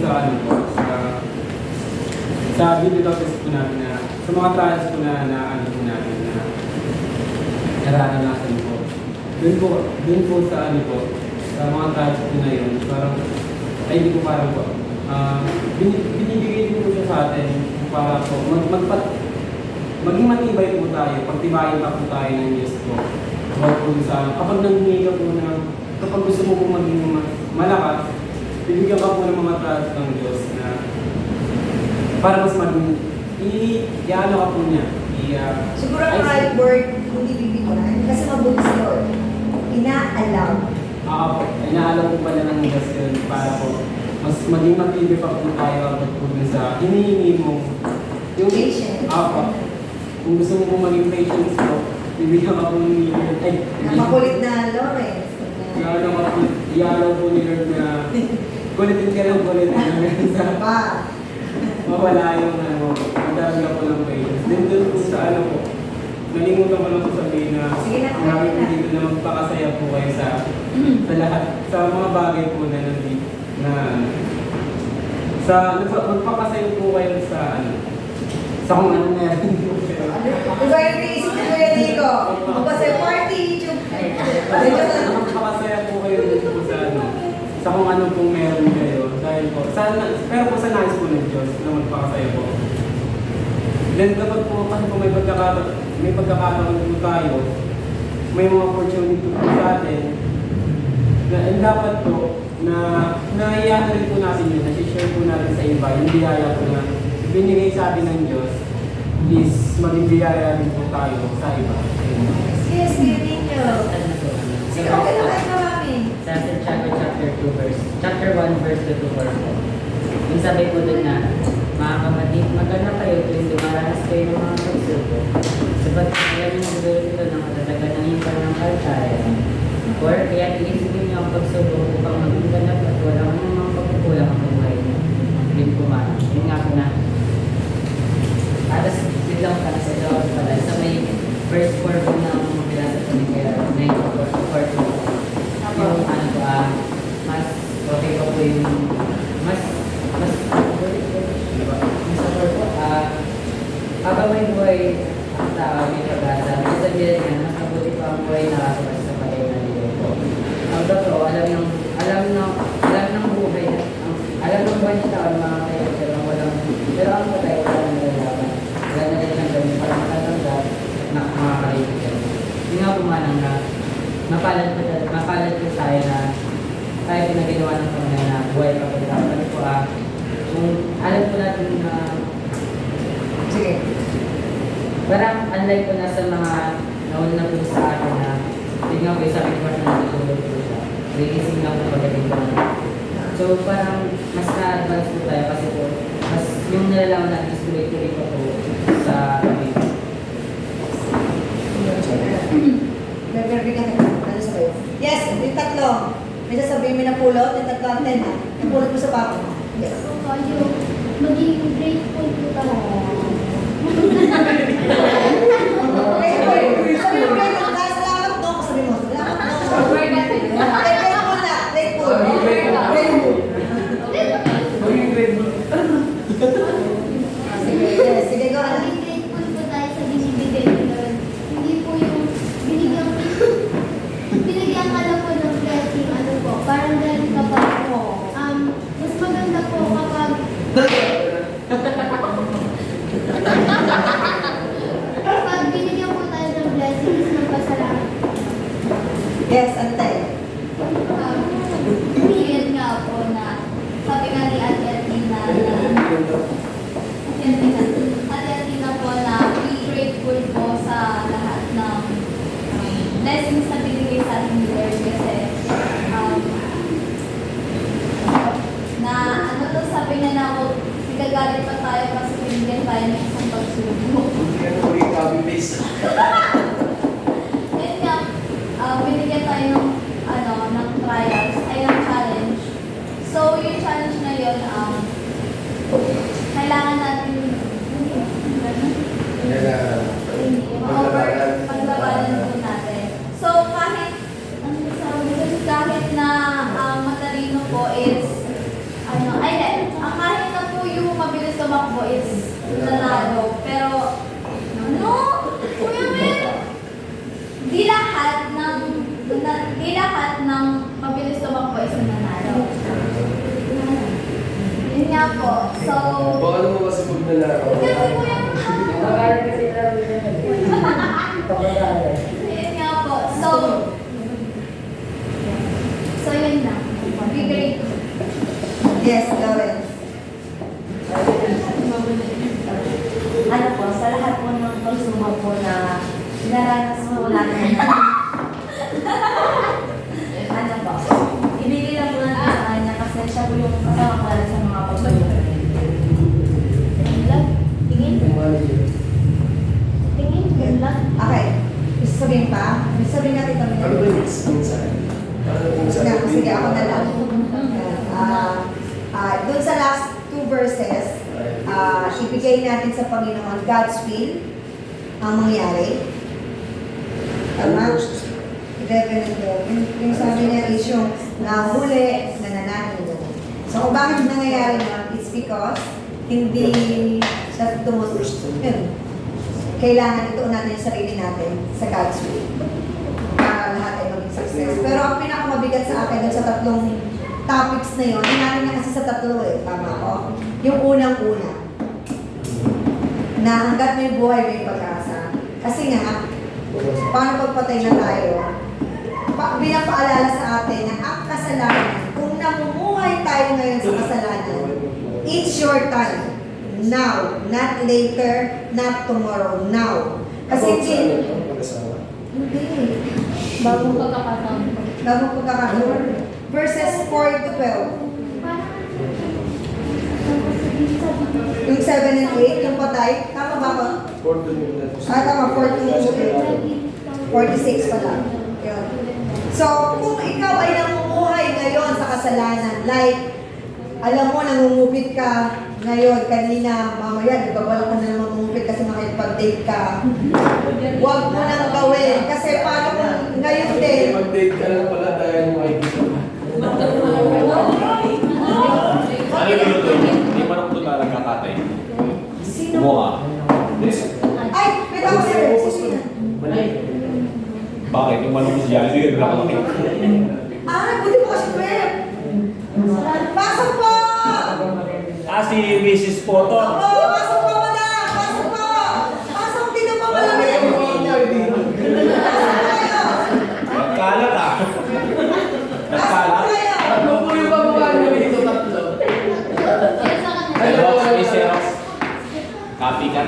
sa ano po, sa video test po natin na, sa mga trials po na ano po natin na nararanasan po. Dun po sa ano po, sa mga trials po na yun, parang, ay hindi po parang po, binibigay din po siya sa atin para po, maging matibay po tayo, pagtibayin pa po tayo ng Diyos po. Huwag po sa, kapag nangingi ka po na, kapag gusto mo po maging malakas, bibigyan ka po ng mga trials ng Diyos na para mas maging, i-ano ka po niya. Siguro ang right word, hindi bibigyan, kasi mabuti sa Lord. Inaalam. Po, inaalam po pala ng Diyos yun para po, mas maging matibay pa po tayo kapag po dun sa hinihingi mo. Yung, Patience. Po, kung gusto mo po maging patience po, bibigyan ka po ng Lord. Ay, Makulit na Lawrence. ialaw po ni Lord na kulitin ka lang kulitin sa Pa. mawala yung ano, magdami ka po ng patience. Then doon po sa ano po, nalimutan ko lang po sabihin na Sige na, marami po na. dito na magpakasaya po kayo sa lahat, sa mga bagay po na nandito, magpakasaya po kayo sa ano, sa kung ano meron po kayo. Diba yung naisip ko yan, Nico? Magpasaya party, YouTube. Magpakasaya po kayo dito po sa ano, sa kung ano pong meron kayo. Dahil po, pero po sa nais po ng Diyos na magpakasaya po. Then dapat po, kasi po may pagkakataon po tayo, may mga opportunity po sa atin, na dapat po, na naiyahan rin po natin yun, na-share po natin sa iba, yung biyaya po na binigay sa atin ng Diyos, is maging biyaya rin po tayo sa iba. Yes, Nico. Sige, okay na kayo marami. Sa Santiago chapter 1 verse 2 verse 4. Yung sabi po doon na, mga kapatid, maganda kayo tuwing dumaranas kayo ng mga pagsubok. Sabat alam niyo magdulot ito ng matatagal ng iyong pananampalataya. Or kaya iisipin niyo ang pagsubok upang maging ganap at walang anumang pagkukulang ang buhay niyo. Yun po ma. Yun nga po na. Alas biglang para sa Lord pala. Sa may verse 4 po ng pinasa po ni kaya 9:4. Yung ano po, mas okay pa po yung mas support po, habang may buhay ang tao, may pag-asa, may sabihin nga, mas mabuti pa ang buhay na kasabas sa patay na nilo. Ang totoo, alam ng buhay, alam ng buhay ng tao, mga kayo, pero ang patay, wala na nalalaman. Wala na rin ang gawin para matatanggap na makakalimutan. Yung nga pumanang na, mapalad po tayo na tayo pinaginawa ng Panginoon na buhay pa po tayo. Ano po kung alam po natin na Sige. parang unlike po na sa mga nauna na po sa atin na tingnan po sabi ko na natutulog po siya. Rigising lang po pagdating po na. So parang mas na-advance po tayo kasi po mas yung nalalaman natin is tuloy-tuloy pa po sa kami. Yes, yung tatlo. May sasabihin mo na pulot, yung tatlo ang 10 ha. Napulot mo sa bako. Yes. So, kayo, maging grateful po talaga. Sabi mo kayo, dahil salamat to, sabi mo, salamat to. Grateful na, grateful. Grateful. Sige, go ahead. Maging grateful po tayo sa binibigay ni Lord. Hindi po yung binigyan ka lang po ng blessing, ano po, parang galing ka pa po. Mas maganda po kapag binigyan po tayo ng blessing, is magpasalamat. Yes, antay. Yun nga po na, sabi nga ni Ate Athena po na be grateful po sa lahat ng blessings na binigay sa ating ni Lord kasi na ano to sabi niya na ako nagagalit pa tayo kasi binigyan tayo ng isang pagsubok. Yun nga, binigyan tayo ng ng trials, ay ng challenge. So yung challenge na yun, kailangan natin paglabanan po natin. So kahit kahit na matalino po is tumakbo is nanalo. Pero, ano? Kuya Mel, di lahat ng mabilis tumakbo is nanalo. Yun nga po. So, Baka naman kasi pag nalaro. kasi kuya, Pag-aaral kasi laro niya. Pag-aaral. yun nga po. So yun na. Bigay. Yes, Lawrence. Ano po, sa lahat po ng pagsubok po na naranas po natin. Ano po, ibigay lang po natin sa kanya kasi siya po yung kasama pala sa mga pagsubok. Tingin. Tingin. Yun lang. Okay. Gusto sabihin pa? Gusto sabihin natin kami. Ano ba yung minsan? Ano yung minsan? Sige, ako na lang. Doon sa last two verses, ibigay natin sa Panginoon God's will ang mangyari. Tama? 11 and 12. Yung sabi niya is yung nahuli, nananalo. So kung bakit nangyayari yun, it's because hindi siya yun. Kailangan ituon natin yung sarili natin sa God's will para lahat ay maging success. Pero ang pinakamabigat sa akin dun sa tatlong topics na yun, natin na kasi sa tatlo eh, tama ko. Yung unang-una, na hanggat may buhay, may pag-asa. Kasi nga, paano pagpatay na tayo? Bilang paalala sa atin na ang kasalanan, kung namumuhay tayo ngayon sa kasalanan, it's your time. Now. Not later, not tomorrow. Now. Kasi hindi. Bagong pagkakataon ko. Bagong pagkakataon. Verses 4 to 12. Yung 7 and 8, yung patay, tama ba ko? Tama, 4 to 8. 46 pala. Yun. So, kung ikaw ay namumuhay ngayon sa kasalanan, like, alam mo, nangungupit ka ngayon, kanina, mamaya, di ba wala ka na naman mangungupit kasi makipag-date ka. Huwag mo nang gawin. Kasi paano kung ngayon din, Mag-date ka lang pala dahil makikita mo. Ano yung luto? Hindi pa naman ito talaga katay. sino? Mukha. Ay, pwede ako sir. Sige. Bakit? Yung manok siya, hindi ka lang makita. Ah, buti mo kasi Pwede. Pasok po! Si Mrs. Poton. Oo, pasok po, madam! Pasok po! Pasok dito po, malamig! Nagkalat ah. Pasok Nagkalat. kayo! Ano po yung bababa nyo dito tatlo? Yun sa kanila. Xerox, may Xerox. Copy ka.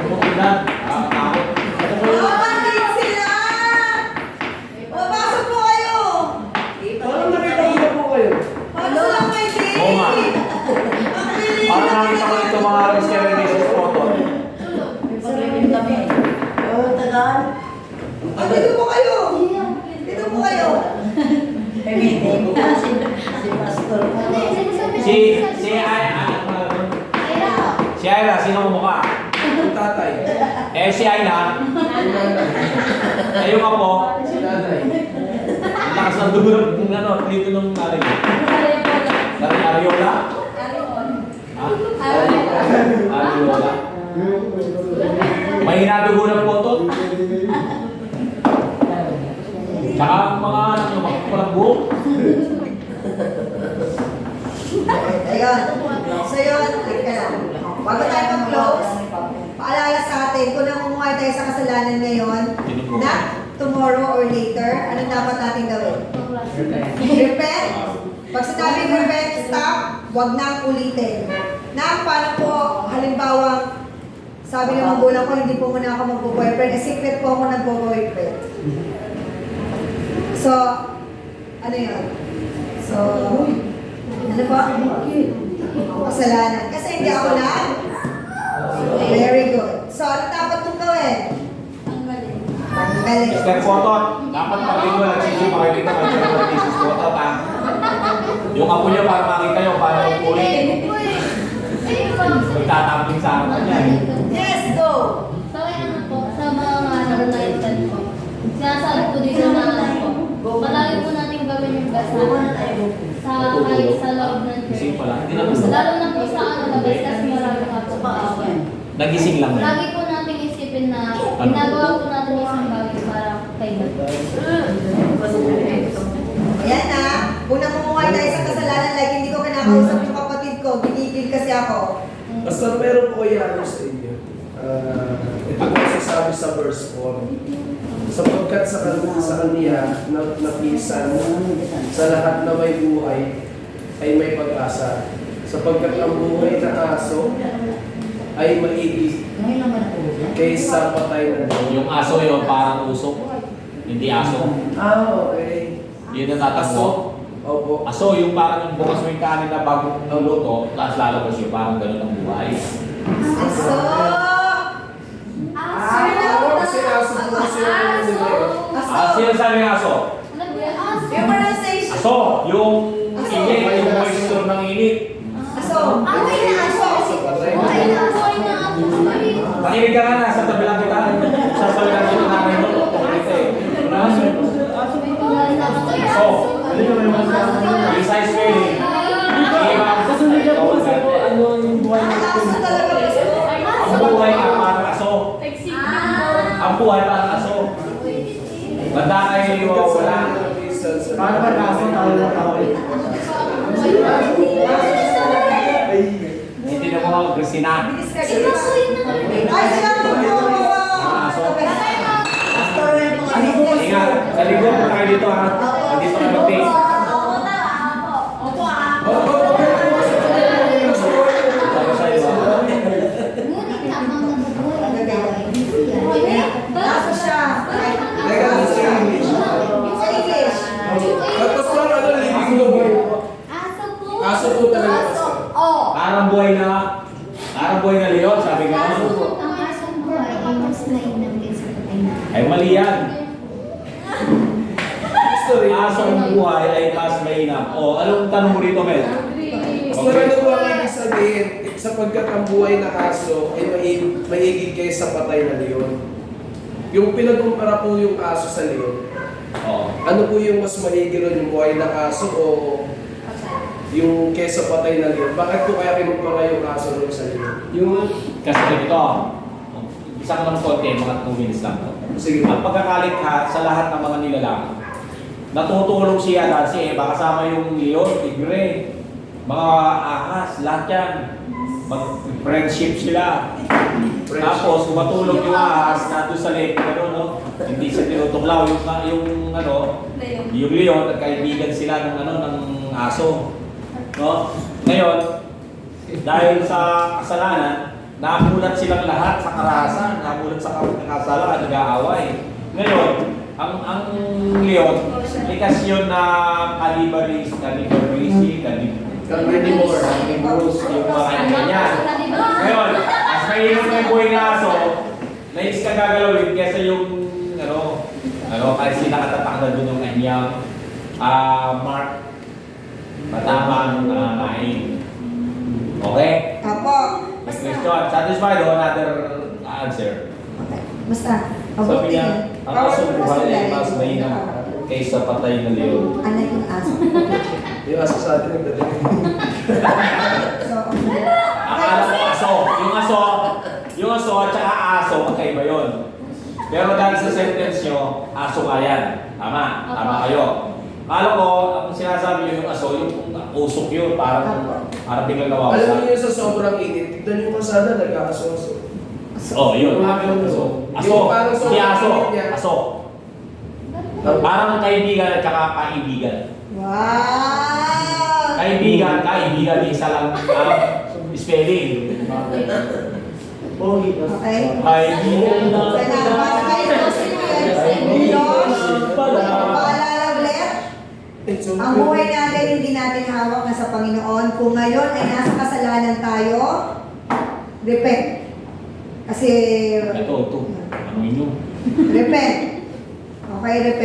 Okay na. Takot. Mamalit sila! O, pasok po kayo! Parang nakita ko na po kayo. Paano sila may date? Oo nga. Ang bilis Parang na nakita ko ito mga Mr. and Mrs. Poton. Sabihin kami. Oo, tagal. Ah, dito po kayo! Dito po kayo! Meeting. Si Pastor. Si Ayla, sino ang mukha? Yung tatay. Si Ayla, Yung nanay. yung apo, Si nanay. ang lakas ng dugo ng dito ng nanay. Dari Ariola? Ha? Ariola? May hinadugo ng Poton? Tsaka ang mga walang buhok? Ayun. So yun, teka lang. Bago tayo mag-close, paalala sa atin, kung namumuhay tayo sa kasalanan ngayon, not tomorrow or later, ano dapat natin gawin? Repent. Pag sinabing repent, stop, huwag nang ulitin. Na, paano po, halimbawa, sabi ng magulang ko, hindi po muna ako mag-boyfriend, secret po ako nag-boyfriend. So, ano yun? So, ano po? Kasalanan. Kasi hindi ako na. Very good. So, ano dapat mong gawin? Tanggalin. Mr. Poton, dapat pag-ing mo nagsisipakay dito kay Sir Mrs. Poton, ha? Yung apo niya para makita nyo, para upulit. Magtatamping sa akin niya. Yes, go! So, ano po, sa mga nag-titan po, sinasabi ko dito na ano po, palagi po natin gawin yung basta sa kahit sa loob ng Kasi church. pala, hindi naman. Lalo na po sa ano, labas kasi marami Nagising lang yun. Lagi po natin isipin na ginagawa po natin isang bagay para kay God. Ayan na, kung namumuhay tayo sa kasalanan, like hindi ko kinakausap yung kapatid ko, binigil kasi ako. Basta meron po yan sa inyo. Ito po sasabi sa verse 4. Sapagkat sa kanya napisan sa lahat na may buhay ay may pag-asa. Sapagkat ang buhay na aso ay maigi kaysa patay na daw. Yung aso yun, parang usok. Hindi aso. Okay. Yun ang tatakbo. Opo. Aso, yung parang yung bukas mo yung kanin na bagong luto, tapos lalabas yung parang gano'n ang buhay. Aso! Kasi aso po kasi yung Ah, sino sabi ng aso? Yung pronunciation. Aso, yung init, yung moisture ng init. Aso. Buhay na aso. Makinig ka nga na, sa tabi lang kita. Sasabi lang kita namin mo. Aso. Precise spelling. Kasunod na po sa po, ano yung buhay Ang na aso talaga aso. Ang buhay ka parang aso. Ang buhay parang aso. Banda kayo wala. Para ba kaso tayo na tao? Hindi na mo Christina. Ay, sinabi ko. Aso. Ano po kasi? Ingat, naligo po tayo dito ha. Dito kayo mag-taste. Sabi sa'yo ha. Aso siya. Sa English. Tapos lang ano, living dog. Aso po talaga. Oh. Parang buhay na leon, sabi nga. Ay mali yan. Story. Aso ang buhay ay mas mainam. O, anong tanong mo rito, Mel? Gusto rin po ang ibig sabihin, sapagkat ang buhay na aso ay maigig kaysa patay na leon. Yung pinagkumpara po yung aso sa leon, O. ano po yung mas maigi ron, yung buhay na aso o yung kaysa patay na leon? Bakit po kaya kinumpara yung aso ron sa leon? Yung, kasi ganito, isang lang konti, mga 2 minutes lang to. Sige. Ang pagkakalikha sa lahat ng mga nilalang, natutulong siya kasi kasama yung leon, tigre, mga ahas, lahat yan. Mag-friendship sila. Tapos, kumatulog yung ahas na doon sa lake, no? Hindi siya tinutuklaw. Yung leon, nagkaibigan sila ng aso. No? Ngayon, dahil sa kasalanan, namulat silang lahat sa karahasan, namulat sa kasalanan, nag-aaway. Ngayon, ang leon, likas yun na carnivorous, yung mga ganyan. Ngayon, as mahirap na yung buhay na aso, nais ka gagalawin kesa yung, kahit sila katatakdan doon yung kanyang mark, matamang nain. Okay? Apo. Next question. Satisfied o another answer? Basta. Sabi niya, ang aso buhay ay mas mainam kaysa patay na leon. Ano yung aso? Yung aso sa atin nagdadali. So, Akala ko aso. Yung aso at saka aso, magkaiba yun. Pero dahil sa sentence nyo, aso nga yan. Tama kayo. Akala ko, ang sinasabi nyo yung aso, yung usok yun, parang biglang Alam nawawala. niyo sa sobrang init, tignan yung masada, nag-aaso-aso. Oh, yun. Aso. Yung parang Si aso. niya. Aso. Parang kaibigan at saka kaibigan. wow! Kaibigan, isa lang spelling. Okay. Kaibigan na. Salamat kayo. Diyos, paalala ulit. Ang buhay natin hindi natin hawak na sa Panginoon. Kung ngayon ay nasa kasalanan tayo, repent. Kasi, Ito. Ano yun? repent. Okay, repent.